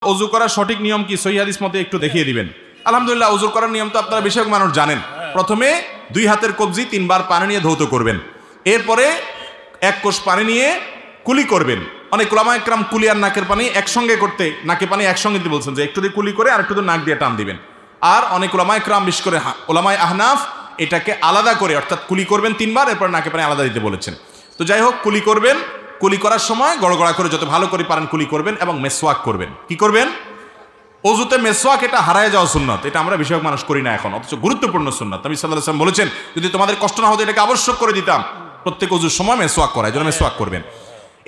ওযু করার সঠিক নিয়ম কি সহিহ হাদিস মতে একটু দেখিয়ে দিবেন। আলহামদুলিল্লাহ, ওযু করার নিয়ম তো আপনারা বেশিরভাগ মানুষ জানেন। প্রথমে দুই হাতের কবজি 3 বার পানি নিয়ে ধৌত করবেন, এরপরে 1 কোষ পানি নিয়ে কুলি করবেন। অনেক উলামা একরাম কুলি আর নাকের পানি একসঙ্গে করতে, নাকে পানি একসঙ্গে দিতে বলছেন যে একটু দিয়ে কুলি করে আর একটু দিয়ে নাক দিয়ে টান দিবেন। আর অনেক উলামা একরাম বিশেষ করে উলামায়ে আহনাফ এটাকে আলাদা করে, অর্থাৎ কুলি করবেন 3 বার, এরপর নাকে পানি আলাদা দিতে বলেছেন। তো যাই হোক, কুলি করবেন, কুলি করার সময় গড়গড়া করে যত ভালো করে পারেন কুলি করবেন এবং মেসওয়াক করবেন। কি করবেন? ওযুতে মেসওয়াক, এটা হারায় যাওয়া সুন্নাত, এটা আমরা বেশিরভাগ মানুষ করি না এখন, অথচ গুরুত্বপূর্ণ সুন্নাত। নবী সাল্লাল্লাহু আলাইহি ওয়াসাল্লাম বলেছেন যদি তোমাদের কষ্ট না হতো এটাকে আবশ্যক করে দিতাম, প্রত্যেক ওযুর সময় মেসওয়াক করা, এজন্য মেসওয়াক করবেন।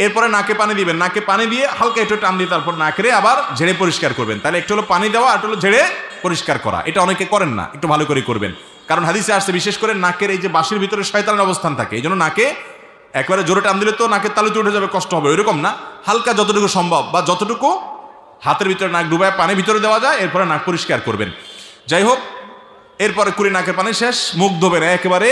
এরপরে নাকে পানি দিবেন, নাকে পানি দিয়ে হালকা একটু টান দিয়ে তারপর নাকে আবার ঝেড়ে পরিষ্কার করবেন। তাহলে একটু হলো পানি দেওয়া আর একটু হলো ঝেড়ে পরিষ্কার করা, এটা অনেকে করেন না, একটু ভালো করে করবেন। কারণ হাদিসে আসছে বিশেষ করে নাকের এই যে বাঁশির ভিতরে শয়তানের অবস্থান থাকে, এই জন্য নাকে একবারে জোরে টান দিলে তো নাকের তালুতে উঠে যাবে, কষ্ট হবে, ওইরকম না, হালকা যতটুকু সম্ভব বা যতটুকু হাতের ভিতরে নাক ডুবায় পানি ভিতরে দেওয়া যায়, এরপরে নাক পরিষ্কার করবেন। যাই হোক, এরপরে কুড়ি নাকের পানি শেষ, মুখ ধোবেন একেবারে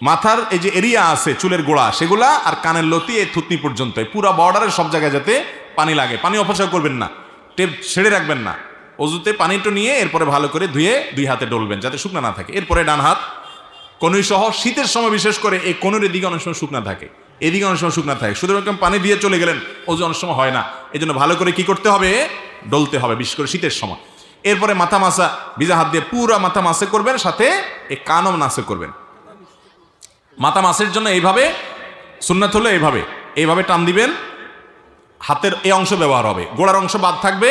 মাথার এই যে এরিয়া আছে চুলের গোড়া সেগুলা আর কানের লতি এই থুতনি পর্যন্ত, পুরো বর্ডারের সব জায়গায় যাতে পানি লাগে। পানি অপচয় করবেন না, টেপ ছেড়ে রাখবেন না। অজুতে পানিটা নিয়ে এরপরে ভালো করে ধুয়ে 2 হাতে ডলবেন যাতে শুকনা না থাকে। এরপরে ডান হাত কনুই সহ, শীতের সময় বিশেষ করে এই কনুর দিকে অনেক সময় শুকনা থাকে, এদিকে অনেক সময় শুকনা থাকে, শুধু এরকম পানি দিয়ে চলে গেলেন অজু অনেক সময় হয় না, এই জন্য ভালো করে কি করতে হবে? ডলতে হবে, বিশেষ করে শীতের সময়। এরপরে মাথা মাসা, ভিজা হাত দিয়ে পুরো মাথা মাসে করবেন, সাথে এই কানও নাসে করবেন। মাথা মাসের জন্য এইভাবে সুন্নাত হলো এইভাবে টান দিবেন, হাতের এই অংশ ব্যবহার হবে, গোড়ার অংশ বাদ থাকবে।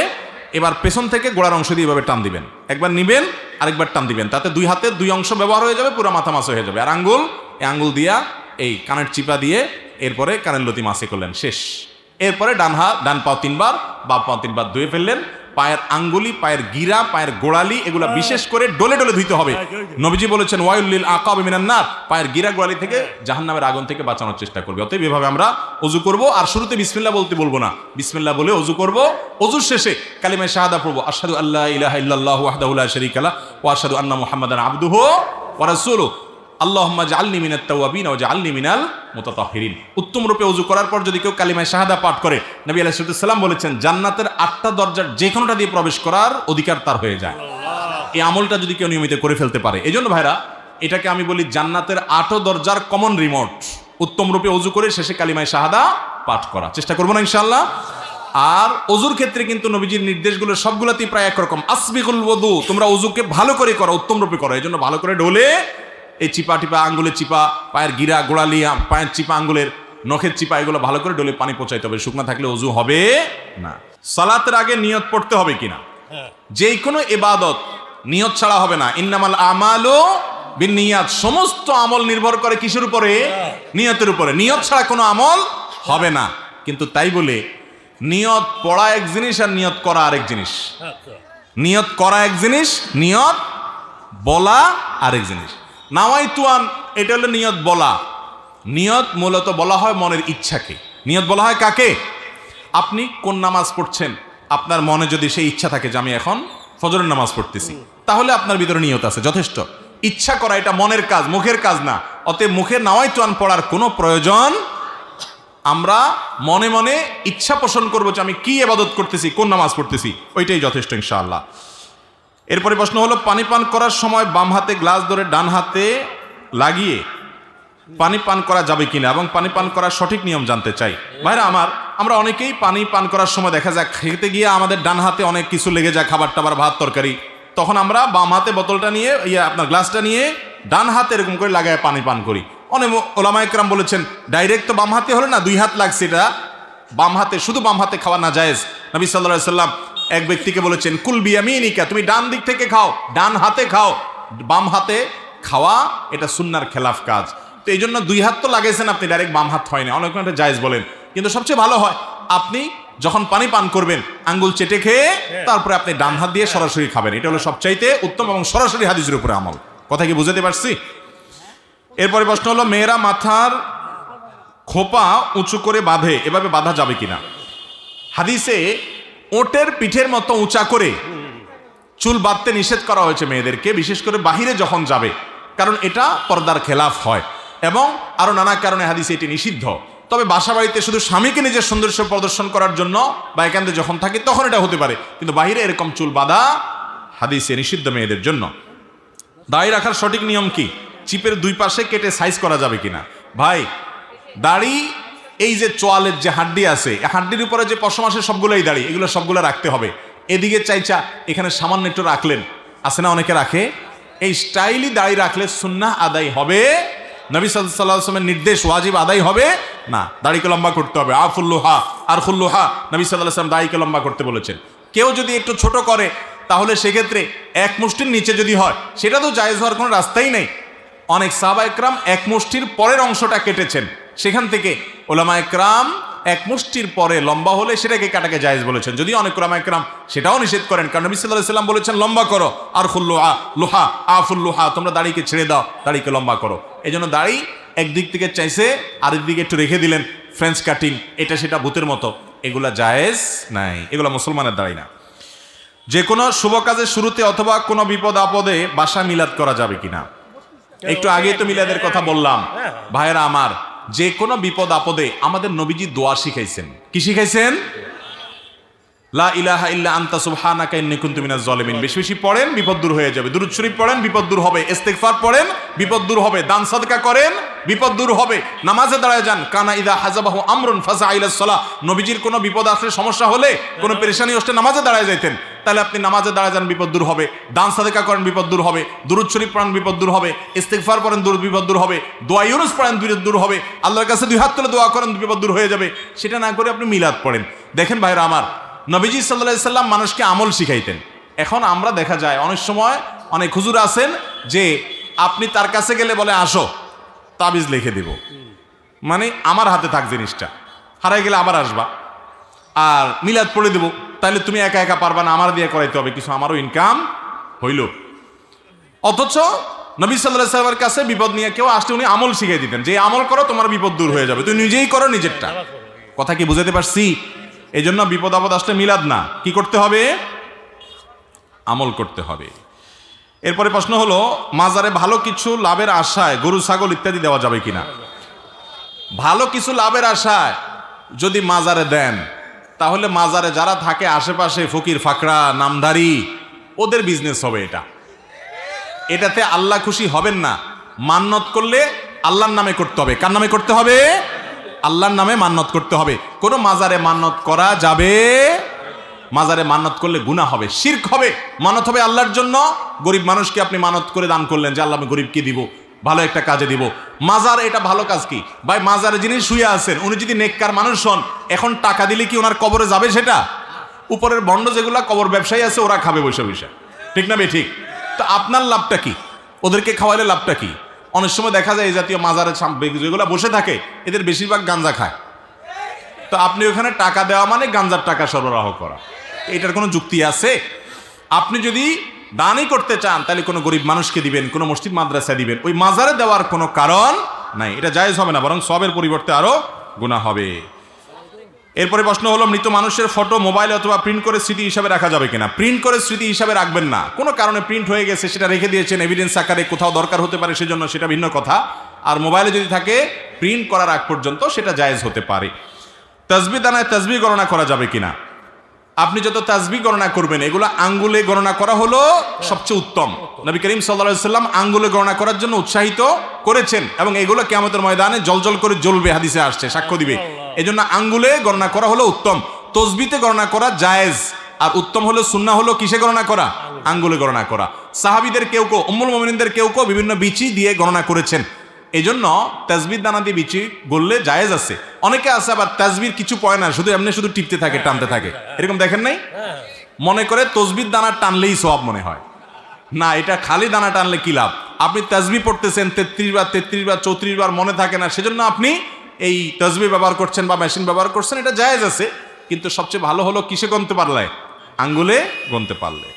এবার পেছন থেকে গোড়ার অংশ দিয়ে এইভাবে টান দিবেন, একবার নিবেন আরেকবার টান দিবেন, তাতে 2 হাতের 2 অংশ ব্যবহার হয়ে যাবে, পুরো মাথা মাসে হয়ে যাবে। আর এই আঙ্গুল দিয়া এই কানের চিপা দিয়ে এরপরে কানের লতি মাসে করলেন, শেষ। এরপরে ডান পাও 3 বার, বাম পাও 3 বার ধুয়ে ফেললেন। পায়ের আঙ্গুলি, পায়ের গিরা, পায়ের গোড়ালি এগুলা বিশেষ করে ডলে ডলে ধুইতে হবে। নবীজি বলেছেন ওয়াইলুল আকাব মিনান নার, পায়ের গিরা গোড়ালি থেকে জাহান্নামের আগুন থেকে বাঁচানোর চেষ্টা করবে। অতএব এভাবে আমরা ওযু করব, আর শুরুতে বিসমিল্লাহ বলবো না, বিসমিল্লাহ বলে ওযু করব। ওযুর শেষে কালিমায়ে শাহাদা পড়ব, আশহাদু আল্লা ইলাহা ইল্লাল্লাহু ওয়াহদাহু লা শারীকা লাহু ওয়া আশহাদু আন্না মুহাম্মাদান আবদুহু ওয়া রাসূলুহু আল্লাহুম্মা জাআলনি মিনাত তাওয়াবিন ওয়া জাআলনি মিনাল মুতাতাহহিরিন। উত্তম রূপে ওযু করার পর যদি কেউ কালিমায়ে শাহাদা পাঠ করে, নবী আলাইহিস সালাম বলেছেন জান্নাতের 8টা দরজার যে কোনোটা দিয়ে প্রবেশ করার অধিকার তার হয়ে যায়। এই আমলটা যদি কেউ নিয়মিত করে ফেলতে পারে, এজন্য ভাইরা এটাকে আমি বলি জান্নাতের 8 দরজার কমন রিমোট। উত্তম রূপে ওযু করে শেষে কালিমায়ে শাহাদা পাঠ করা চেষ্টা করবো না ইনশাআল্লাহ। আর ওযুর ক্ষেত্রে কিন্তু নবীজির নির্দেশগুলো সবগুলোতেই প্রায় একরকম, আসবিগুল ওযু, তোমরা ওযুকে ভালো করে করো, উত্তম রূপে করো। এজন্য ভালো করে ঢোলে এই চিপা টিপা, আঙ্গুলের চিপা, পায়ের গিরা গোড়ালি, পায়ের চিপা, আঙ্গুলের নখের চিপা, এগুলো ভালো করে ডলে পানি পৌঁছাইতে হবে, শুকনা থাকলে ওযু হবে না। সালাতের আগে নিয়ত পড়তে হবে কিনা? যে কোনো ইবাদত নিয়ত ছাড়া হবে না। ইন্নামাল আমালু বিন্নিয়াত, সমস্ত আমল নির্ভর করে কিসের উপরে? নিয়তের উপরে। নিয়ত ছাড়া কোনো আমল হবে না। কিন্তু তাই বলে নিয়ত পড়া এক জিনিস আর নিয়ত করা আরেক জিনিস। নিয়ত করা এক জিনিস, নিয়ত বলা আরেক জিনিস। নাওয়াইতুয়ান, এটা হলো নিয়ত বলা। নিয়ত মূলত বলা হয় মনের ইচ্ছাকে। নিয়ত বলা হয় কাকে? আপনি কোন নামাজ পড়ছেন, আপনার মনে যদি সেই ইচ্ছা থাকে যে আমি এখন ফজরের নামাজ পড়তেছি, তাহলে আপনার ভিতরে নিয়ত আছে, যথেষ্ট। ইচ্ছা করা এটা মনের কাজ, মুখের কাজ না। অতএব মুখে নাওয়াইতুয়ান পড়ার কোনো প্রয়োজন, আমরা মনে মনে ইচ্ছা পোষণ করবো যে আমি কি ইবাদত করতেছি, কোন নামাজ পড়তেছি, ওইটাই যথেষ্ট ইনশাআল্লাহ। এরপরে প্রশ্ন হলো পানি পান করার সময় বাম হাতে গ্লাস ধরে ডান হাতে লাগিয়ে পানি পান করা যাবে কিনা এবং পানি পান করার সঠিক নিয়ম জানতে চাই। ভাইরা আমার, আমরা অনেকেই পানি পান করার সময় দেখা যায় খেতে গিয়ে আমাদের ডান হাতে অনেক কিছু লেগে যায়, খাবার টাবার, ভাত তরকারি, তখন আমরা বাম হাতে বোতলটা নিয়ে আপনার গ্লাসটা নিয়ে ডান হাতে এরকম করে লাগায় পানি পান করি। অনেক ওলামায়ে কেরাম বলেছেন ডাইরেক্ট তো বাম হাতে হলে না, 2 হাত লাগছে, এটা বাম হাতে, শুধু বাম হাতে খাওয়া না জায়েজ। নবী সাল্লাল্লাহু আলাইহি সাল্লাম এক ব্যক্তিকে বলেছেন কুল বিয়ামিনিকা, তুমি ডান দিক থেকে খাও, ডান হাতে খাও। বাম হাতে খাওয়া এটা সুন্নাহর খেলাফ কাজ। তো এই জন্য 2 হাত তো লাগাইছেন আপনি, ডাইরেক্ট বাম হাত হয় না, অনেক এটা জায়েজ বলেন। কিন্তু সবচেয়ে ভালো হয় আপনি যখন পানি পান করবেন আঙ্গুল চেটে খেয়ে তারপরে আপনি ডান হাত দিয়ে সরাসরি খাবেন, এটা হলো সবচাইতে উত্তম এবং সরাসরি হাদিসের উপরে আমল। কথা কি বুঝাতে পারছি? এরপরে প্রশ্ন হলো মেয়েরা মাথার খোপা উঁচু করে বাঁধে, এভাবে বাঁধা যাবে কিনা? হাদিসে ওটের পিঠের মতো উঁচা করে চুল বাঁধতে নিষেধ করা হয়েছে মেয়েদেরকে, বিশেষ করে বাহিরে যখন যাবে, কারণ এটা পর্দার খেলাফ হয় এবং আরো নানা কারণে হাদিসে এটি নিষিদ্ধ। তবে বাসা বাড়িতে শুধু স্বামীকে নিজের সৌন্দর্য প্রদর্শন করার জন্য বা একান্তে যখন থাকে তখন এটা হতে পারে, কিন্তু বাইরে এরকম চুল বাঁধা হাদিসে নিষিদ্ধ মেয়েদের জন্য। দাড়ি রাখার সঠিক নিয়ম কি? চিপের দুই পাশে কেটে সাইজ করা যাবে কিনা? ভাই, দাড়ি এই যে চোয়ালের যে হাড্ডি আছে, এই হাড্ডির উপরে যে পশম আসে সবগুলোই দাড়ি, এগুলো সবগুলো রাখতে হবে। এদিকে চাইচা এখানে সামান্য একটু রাখলেন, আছে না অনেকে রাখে, এই স্টাইলি দাড়ি রাখলে সুন্নাহ আদায় হবে, নবী সাল্লাল্লাহু আলাইহি ওয়াসাল্লামের নির্দেশ ওয়াজিব আদায় হবে না। দাড়িকে লম্বা করতে হবে, আফুল্লুহা আর খুল্লুহা, নবী সাল্লাল্লাহু আলাইহি ওয়াসাল্লাম দাড়িকে লম্বা করতে বলেছেন। কেউ যদি একটু ছোট করে তাহলে সেক্ষেত্রে এক মুষ্টির নিচে যদি হয় সেটা তো জায়েজ হওয়ার কোনো রাস্তাই নেই। অনেক সাহাবা একরাম এক মুষ্টির পরের অংশটা কেটেছেন, সেখান থেকে ওলামা একরাম এক মুষ্টির পরে লম্বা হলে সেটাকে কাটাকে জায়েজ বলেছেন। যদিও অনেক ওলামা একরাম সেটাও নিষেধ করেন, কারণ নবী সাল্লাল্লাহু আলাইহি ওয়াসাল্লাম বলেছেন লম্বা করো, আর খুল্লুহা লুহা আফুল্লুহা, তোমরা দাড়িকে ছেড়ে দাও, দাড়িকে লম্বা করো। এই জন্য দাড়ি একদিক থেকে চাইছে, আরেক দিকে একটু রেখে দিলেন, ফ্রেঞ্চ কাটিং, এটা সেটা ভূতের মতো, এগুলা জায়েজ নাই, এগুলা মুসলমানের দাড়ি না। যে কোনো শুভ কাজের শুরুতে অথবা কোনো বিপদ আপদে বাসা মিলাদ করা যাবে কিনা? একটু আগে তো মিলাদের কথা বললাম। ভাইয়েরা আমার, যে কোনো বিপদ আপদে আমাদের নবীজি দোয়া শিখাইছেন। কি শিখাইছেন? লা ইলাহা ইল্লা আনতা সুবহানাকা ইন্নী কুনতু মিনাজ জালিমিন। বেশি বেশি পড়েন, বিপদ দূর হয়ে যাবে। দুরূদ শরীফ পড়েন, বিপদ দূর হবে। ইস্তিগফার পড়েন, বিপদ দূর হবে। দান সাদকা করেন, বিপদ দূর হবে। নামাজে দাঁড়ায় যান। কানা ইযা হাযাবাহু আমরুন ফাযা ইলাস সালাহ। নবীজির কোনো বিপদ আসলে, সমস্যা হলে, কোনো পেরেশানি আসলে নামাজে দাঁড়ায় যাইতেন। তাহলে আপনি নামাজে দাঁড়ায় যান, বিপদ দূর হবে। দান সাদকা করেন, বিপদ দূর হবে। দুরূদ শরীফ পড়েন, বিপদ দূর হবে। ইস্তিগফার পড়েন, বিপদ দূর হবে। দোয়া ইউনুস পড়েন, বিপদ দূর হবে। আল্লাহর কাছে দুই হাত তুলে দোয়া করেন, বিপদ দূর হয়ে যাবে। সেটা না করে আপনি মিলাদ পড়েন। দেখেন ভাইরা আমার, নবীজি সাল্লাল্লাহু আলাইহি সাল্লাম মানুষকে আমল শিখাইতেন। এখন আমরা দেখা যায় অনেক সময় অনেক হুজুর আছেন যে আপনি তার কাছে গেলে বলে আসো তাবিজ লিখে দিব, মানে আমার হাতে থাক জিনিসটা, হারাই গেলে আবার আসবা, আর মিলাদ পড়ে দেবো, তাহলে তুমি একা একা পারবা না, আমার দিয়ে করাইতে হবে, কিছু আমারও ইনকাম হইল। অথচ নবী সাল্লাল্লাহু আলাইহি সাল্লামের কাছে বিপদ নিয়ে কেউ আসলে উনি আমল শিখিয়ে দিতেন, যে আমল করো তোমার বিপদ দূর হয়ে যাবে, তুমি নিজেই করো নিজেরটা। কথা কি বুঝাতে পারছি? এই জন্য বিপদ আপদ আসলে মিলাদ না, কি করতে হবে? আমল করতে হবে। এরপরে প্রশ্ন হলো, মাজারে ভালো কিছু লাভের আশায় গরু ছাগল ইত্যাদি দেওয়া যাবে কিনা? ভালো কিছু লাভের আশায় যদি মাজারে দেন, তাহলে মাজারে যারা থাকে আশেপাশে ফকির ফাকরা নামধারী, ওদের বিজনেস হবে এটা। এটাতে আল্লাহ খুশি হবেন না। মান্নত করলে আল্লাহর নামে করতে হবে। কার নামে করতে হবে? আল্লাহর নামে মান্নত করতে হবে। কোনো মাজারে মান্নত করা যাবে? মাজারে মান্নত করলে গুনাহ হবে, শিরক হবে। মানত হবে আল্লাহর জন্য। গরিব মানুষকে আপনি মানত করে দান করলেন যে আল্লাহ আমি গরিবকে দিব, ভালো একটা কাজে দিব। মাজার এটা ভালো কাজ কি ভাই? মাজারে যিনি শুয়ে আছেন উনি যদি নেককার মানুষ হন, এখন টাকা দিলে কি ওনার কবরে যাবে? সেটা উপরের বন্ড যেগুলা কবর ব্যবসায়ী আছে ওরা খাবে বসে বসে, ঠিক না বে? ঠিক। তো আপনার লাভটা কি? ওদেরকে খাওয়াইলে লাভটা কি? অনেক সময় দেখা যায় এই জাতীয় মাজারে যেগুলো বসে থাকে এদের বেশিরভাগ গাঞ্জা খায়। তো আপনি ওখানে টাকা দেওয়া মানে গাঞ্জার টাকা সরবরাহ করা, এটার কোনো যুক্তি আছে? আপনি যদি দানই করতে চান তাহলে কোনো গরিব মানুষকে দিবেন, কোনো মসজিদ মাদ্রাসা দিবেন, ওই মাজারে দেওয়ার কোনো কারণ নাই। এটা জায়েজ হবে না, বরং সবের পরিবর্তে আরো গুনাহ হবে। এরপরে প্রশ্ন হলো, মৃত মানুষের ফটো মোবাইলে অথবা প্রিন্ট করে স্মৃতি হিসাবে রাখা যাবে কিনা? প্রিন্ট করে স্মৃতি হিসাবে রাখবেন না। কোনো কারণে প্রিন্ট হয়ে গেছে, সেটা রেখে দিয়েছেন এভিডেন্স আকারে, কোথাও দরকার হতে পারে সেজন্য, সেটা ভিন্ন কথা। আর মোবাইলে যদি থাকে, প্রিন্ট করার আগ পর্যন্ত সেটা জায়েজ হতে পারে। তাসবিহ দানায় তাসবিহ গণনা করা যাবে কিনা? আপনি যত তাসবিহ গণনা করবেন এগুলো আঙ্গুলে গণনা করা হলো সবচেয়ে উত্তম। নবী করিম সাল্লাল্লাহু আলাইহি সাল্লাম আঙ্গুলে গণনা করার জন্য উৎসাহিত করেছেন, এবং এগুলো কিয়ামতের ময়দানে জলজল করে জ্বলবে, হাদিসে আসছে, সাক্ষ্য দিবে। এজন্য আঙ্গুলে গণনা করা হলো উত্তম। তসবিতে গণনা করা জায়েজ, আর উত্তম হলো, সুন্নাহ হলো কিসে গণনা করা? আঙ্গুলে গণনা করা। সাহাবীদের কেউ কেউ, উম্মুল মুমিনিনদের কেউ কেউ বিভিন্ন বিচি দিয়ে গণনা করেছেন। এই জন্য তাসবিহ দানা দিয়ে বিচি গড়লে জায়েজ আছে। অনেকে আছে আবার তাসবির কিছু পয় না, শুধু এমনি শুধু টিপতে থাকে, টানতে থাকে, এরকম দেখেন নাই? মনে করে তাসবিহ দানা টানলেই সওয়াব মনে হয়। না, এটা খালি দানা টানলে কি লাভ? আপনি তাসবিহ পড়তেছেন 33 বার 34 বার মনে থাকে না, সেজন্য আপনি এই তাসবিহ ব্যবহার করছেন বা মেশিন ব্যবহার করছেন, এটা জায়েজ আছে। কিন্তু সবচেয়ে ভালো হলো কিসে গুনতে পারলে? আঙ্গুলে গুনতে পারলে।